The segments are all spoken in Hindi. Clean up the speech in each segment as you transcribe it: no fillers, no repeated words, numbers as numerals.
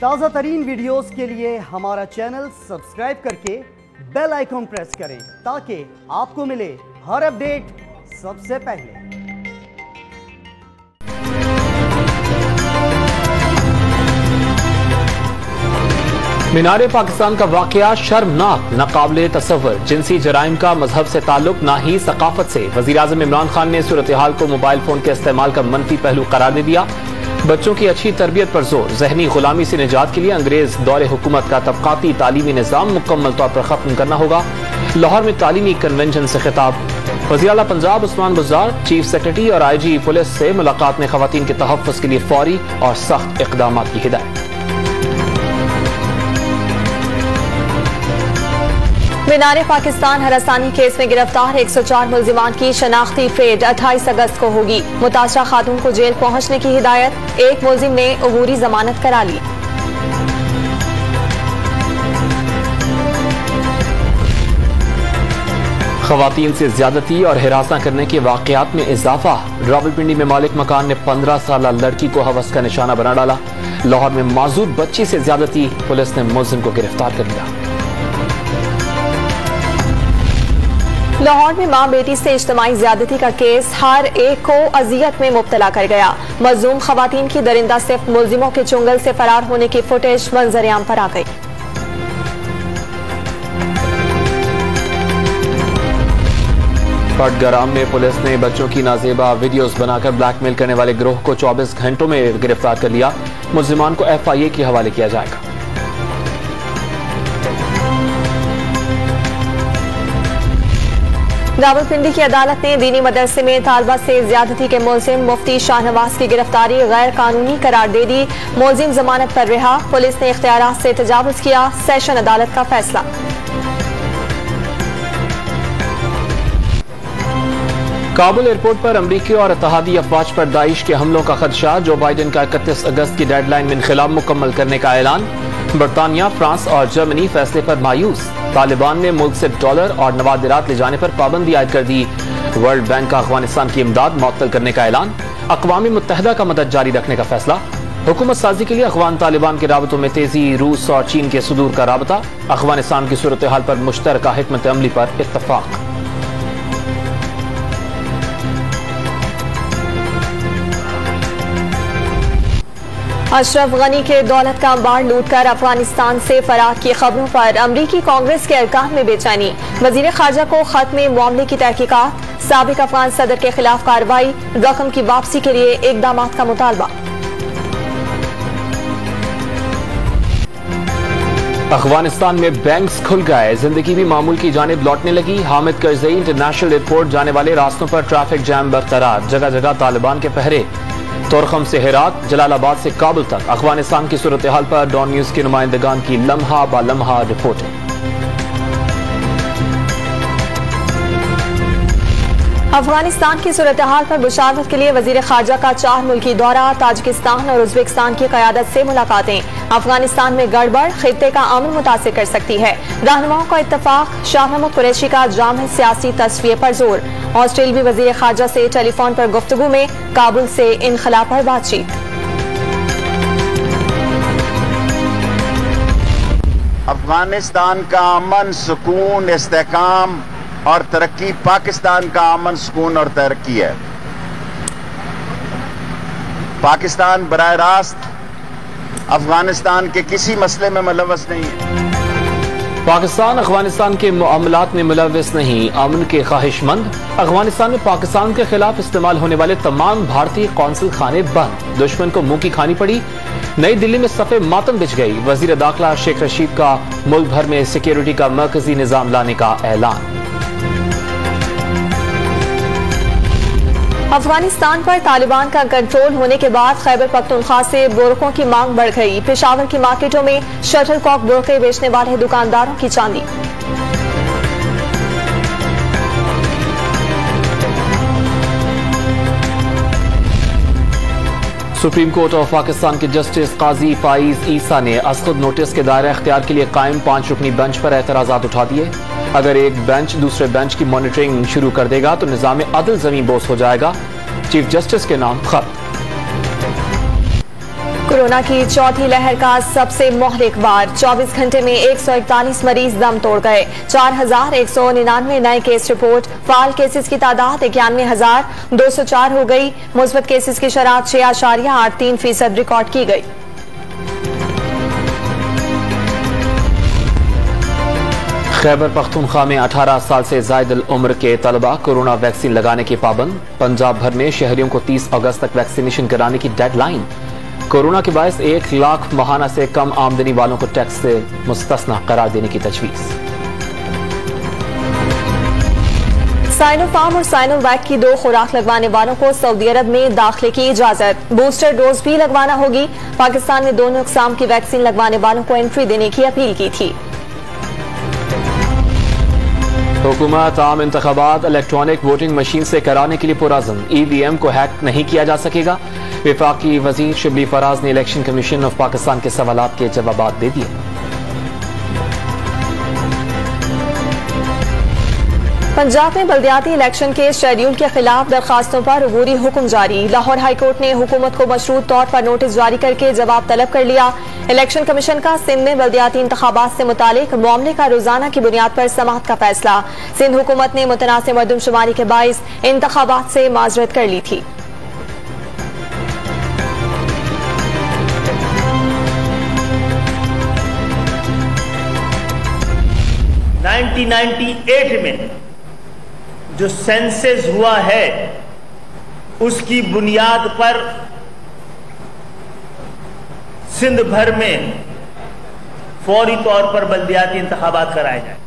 ताज़ा तरीन वीडियोस के लिए हमारा चैनल सब्सक्राइब करके बेल आइकॉन प्रेस करें ताकि आपको मिले हर अपडेट सबसे पहले। मीनारे पाकिस्तान का वाकया शर्मनाक, नाकाबिले तसव्वुर, जिनसी जराइम का मजहब से ताल्लुक ना ही सकाफत से। वज़ीर-ए-आज़म इमरान खान ने सूरत हाल को मोबाइल फोन के इस्तेमाल का मनफी पहलू करार दे दिया। बच्चों की अच्छी तरबियत पर जोर, जहनी गुलामी से निजात के लिए अंग्रेज दौरे हुकूमत का तबकाती तालीमी निज़ाम मुकम्मल तौर पर खत्म करना होगा। लाहौर में तालीमी कन्वेंशन से खिताब। वज़ीर आला पंजाब उस्मान बुज़दार चीफ सेक्रेटरी और IG पुलिस से मुलाकात में खवातीन के तहफ़्फ़ुज़ के लिए फौरी और सख्त इक़दामात की हिदायत। मीनारे पाकिस्तान हरासानी केस में गिरफ्तार 104 मुल्जिमान की शनाख्ती ट्रेड 28 अगस्त को होगी। मुतासरा खातून को जेल पहुंचने की हिदायत, एक मुल्जिम ने अबूरी जमानत करा ली। खवातीन से ज्यादती और हिरासा करने के वाकयात में इजाफा। रावलपिंडी में मालिक मकान ने 15 साला लड़की को हवस का निशाना बना डाला। लाहौर में माजूद बच्ची से ज्यादती, पुलिस ने मुल्जिम को गिरफ्तार कर लिया। लाहौर में मां बेटी से इज्तिमाई ज्यादती का केस हर एक को अजियत में मुब्तला कर गया। मजलूम खवातीन की दरिंदा सिर्फ मुल्जिमों के चुंगल से फरार होने की फुटेज मंजर-ए-आम पर आ गई। पटग्राम में पुलिस ने बच्चों की नाजेबा वीडियोस बनाकर ब्लैकमेल करने वाले गिरोह को 24 घंटों में गिरफ्तार कर लिया। मुल्जिमान को FIA के हवाले किया जाएगा। रावलपिंडी की अदालत ने दीनी मदरसे में तालबा से ज्यादती के मुल्जिम मुफ्ती शाहनवाज की गिरफ्तारी गैर कानूनी करार दे दी। मुल्जिम जमानत पर रहा। पुलिस ने इख्तियारात से तजावुज किया। सेशन अदालत का फैसला। काबुल एयरपोर्ट पर अमरीकी और इत्तेहादी अफवाज पर दाइश के हमलों का खदशा। जो बाइडन का 31 अगस्त की डेडलाइन में इनखिलाब मुकम्मल करने का ऐलान। बरतानिया, फ्रांस और जर्मनी फैसले पर मायूस। तालिबान ने मुल्क से डॉलर और नवादिरात ले जाने पर पाबंदी आयद कर दी। वर्ल्ड बैंक का अफगानिस्तान की इमदाद मुअत्तल करने का ऐलान। अक़वाम मुत्तहिदा का मदद जारी रखने का फैसला। हुकूमत साजी के लिए अफगान तालिबान के राबतों में तेजी। रूस और चीन के सुदूर का राबता। अफगानिस्तान की सूरत हाल पर मुश्तरका हिकमत अमली पर इत्तफाक। अशरफ गनी के दौलत का अंबार लूटकर अफगानिस्तान से फरार की खबरों पर अमरीकी कांग्रेस के अरकान में बेचैनी। वजीर खारजा को खत में मामले की तहकीकात। साबिक अफगान सदर के खिलाफ कार्रवाई। रकम की वापसी के लिए इकदामात का मुतालबा। अफगानिस्तान में बैंक्स खुल गए। जिंदगी भी मामूल की जानिब लौटने लगी। हामिद करजई इंटरनेशनल एयरपोर्ट जाने वाले रास्तों पर ट्रैफिक जैम बरकरार। जगह जगह तालिबान के पहरे। तोरखम से हेरात, जलालाबाद से काबुल तक अफगानिस्तान की सूरत हाल पर डॉन न्यूज के नुमाइंदगान की लम्हा बा लम्हा रिपोर्टिंग। अफगानिस्तान की सूरत हाल पर मुशावरत के लिए वजीर खारजा का 4 मुल्की दौरा। ताजिकिस्तान और उज्बेकिस्तान की क़यादत से मुलाकातें। अफगानिस्तान में गड़बड़ खित्ते का अमन मुतासिर कर सकती है। रहनुमाओं का इत्तफाक। शाह महमूद कुरैशी का जामिल सियासी तस्वीर पर जोर। ऑस्ट्रेलियाई वजीर खारजा से टेलीफोन पर गुफ्तगू में काबुल से इनखला पर बातचीत। अफगानिस्तान का अमन, सुकून, इस्तेहकाम और तरक्की पाकिस्तान का अमन, सुकून और तरक्की है। पाकिस्तान बराह रास्त अफगानिस्तान के किसी मसले में मुलव्वस नहीं है। पाकिस्तान अफगानिस्तान के मामलात में मुलव्वस नहीं, अमन के ख्वाहिशमंद। अफगानिस्तान में पाकिस्तान के खिलाफ इस्तेमाल होने वाले तमाम भारतीय कौंसल खाने बंद। दुश्मन को मुंह की खानी पड़ी। नई दिल्ली में सफ़े मातम बिछ गई। वजीर दाखिला शेख रशीद का मुल्क भर में सिक्योरिटी का मरकजी निजाम लाने का ऐलान। अफगानिस्तान पर तालिबान का कंट्रोल होने के बाद खैबर पख्तूनख्वा से बुरकों की मांग बढ़ गई। पेशावर की मार्केटों में शटलकॉक बुरके बेचने वाले दुकानदारों की चांदी। सुप्रीम कोर्ट ऑफ पाकिस्तान के जस्टिस काजी फाइज ईसा ने असद नोटिस के दायरा इख्तियार के लिए कायम 5 रुकनी बेंच पर एतराजात उठा दिए। अगर एक बेंच दूसरे बेंच की मॉनिटरिंग शुरू कर देगा तो निजाम अदल जमीन बोस हो जाएगा। चीफ जस्टिस के नाम खत। कोरोना की चौथी लहर का सबसे मोहलिक बार, 24 घंटे में 141 मरीज दम तोड़ गए। 4199 नए केस रिपोर्ट। फाल केसेस की तादाद 91,204 हो गई। मुस्बत केसेस की शरह 6.83% रिकॉर्ड की गई। खैबर पख्तूनख्वा में 18 साल से ज़ायद उम्र के तलबा कोरोना वैक्सीन लगाने के पाबंद। पंजाब भर में शहरियों को 30 अगस्त तक वैक्सीनेशन कराने की डेडलाइन। कोरोना के बायस 1 लाख माहाना से कम आमदनी वालों को टैक्स से मुस्तस्ना करार देने की तजवीज़। साइनोफार्म और साइनोवैक की 2 खुराक लगवाने वालों को सऊदी अरब में दाखिले की इजाजत। बूस्टर डोज भी लगवाना होगी। पाकिस्तान ने दोनों अक़साम की वैक्सीन लगवाने वालों को एंट्री देने की अपील की थी। हुकूमत आम इंतखाबात इलेक्ट्रॉनिक वोटिंग मशीन से कराने के लिए पुरअज़्म। EVM को हैक नहीं किया जा सकेगा। वफाकी वजीर शिबली फराज ने इलेक्शन कमीशन ऑफ पाकिस्तान के सवालात के जवाब दे दिए। पंजाब में बल्दियाती इलेक्शन के शेड्यूल के खिलाफ दरखास्तों पर अबूरी हुक्म जारी। लाहौर हाईकोर्ट ने हुकूमत को मशरूत तौर पर नोटिस जारी करके जवाब तलब कर लिया। इलेक्शन कमीशन का सिंध में बल्दियाती इंतखाबात से मुतालिक मामले का रोजाना की बुनियाद पर समाअत का फैसला। सिंध हुकूमत ने मुतनासिब मरदमशुमारी के बाइस इंतखाबात से माजरत कर ली थी। में जो सेंसस हुआ है उसकी बुनियाद पर सिंध भर में फौरी तौर पर बल्दियाती इंतखाबात कराए जाए।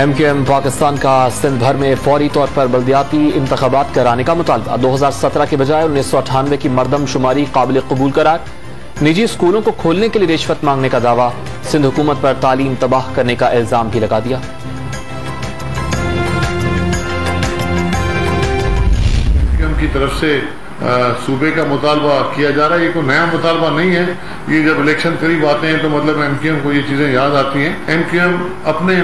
MQM पाकिस्तान का सिंध भर में फौरी तौर पर बल्दियाती इंतखाबात कराने का मुतालबा। 2017 के बजाय 1998 की मरदमशुमारी काबिल कबूल करार। निजी स्कूलों को खोलने के लिए रिश्वत मांगने का दावा। सिंध हुकूमत पर तालीम तबाह करने का इल्जाम भी लगा दिया। की तरफ से सूबे का मुतालबा किया जा रहा है। ये कोई नया मुतालबा नहीं है। ये जब इलेक्शन करीब आते हैं तो मतलब MQM को ये चीज़ें याद आती हैं। MQM अपने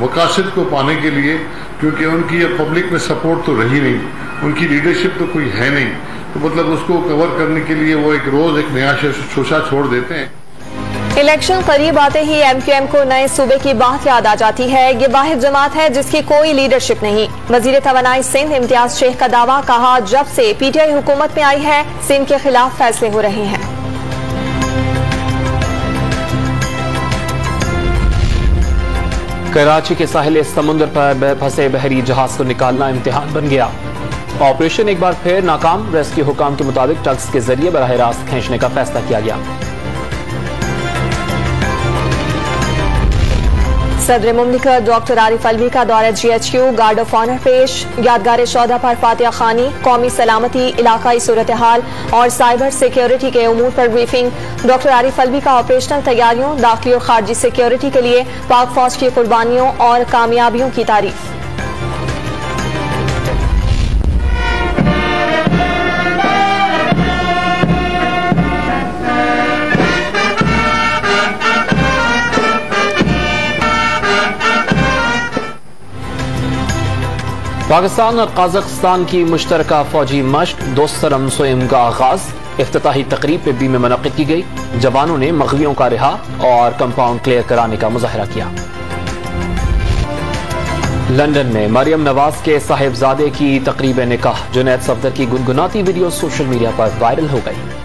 मकासद को पाने के लिए, क्योंकि उनकी पब्लिक में सपोर्ट तो रही नहीं, उनकी लीडरशिप तो कोई है नहीं, तो मतलब उसको कवर करने के लिए वो एक रोज एक नया शोशा छोड़ देते हैं। इलेक्शन करीब आते ही MQM को नए सूबे की बात याद आ जाती है। ये वाहिद जमात है जिसकी कोई लीडरशिप नहीं। वजीर तवानाई सिंध इम्तियाज शेख का दावा, कहा जब से PTI हुकूमत में आई है सिंध के खिलाफ फैसले हो रहे हैं। कराची के साहिल समुद्र पर फंसे बहरी जहाज को निकालना इम्तिहान बन गया। ऑपरेशन एक बार फिर नाकाम। रेस्क्यू हुकाम के मुताबिक टग्स के जरिए बराह रास्त खींचने का फैसला किया गया। सदर मुमलिकत डॉक्टर आरिफ अलवी का दौरा GHQ, गार्ड ऑफ ऑनर पेश। यादगार शौदा पर फातिहा खानी, कौमी सलामती, इलाकाई सूरत हाल और साइबर सिक्योरिटी के उमूर पर ब्रीफिंग। डॉक्टर आरिफ अलवी का ऑपरेशनल तैयारियों, दाखिली और खारजी सिक्योरिटी के लिए पाक फौज की कुर्बानियों और कामयाबियों की तारीफ। पाकिस्तान और काज़ाख्स्तान की मुश्तरका फौजी मश्क दोस्तरम सोइम का आगाज। इफ्तिताही तकरीब पे बी में मुनक़िद की गई। जवानों ने मग़वियों का रिहा और कंपाउंड क्लियर कराने का मुजाहरा किया। लंदन में मरियम नवाज के साहिबजादे की तकरीब निकाह। जुनैद सफदर की गुनगुनाती वीडियो सोशल मीडिया पर वायरल हो गई।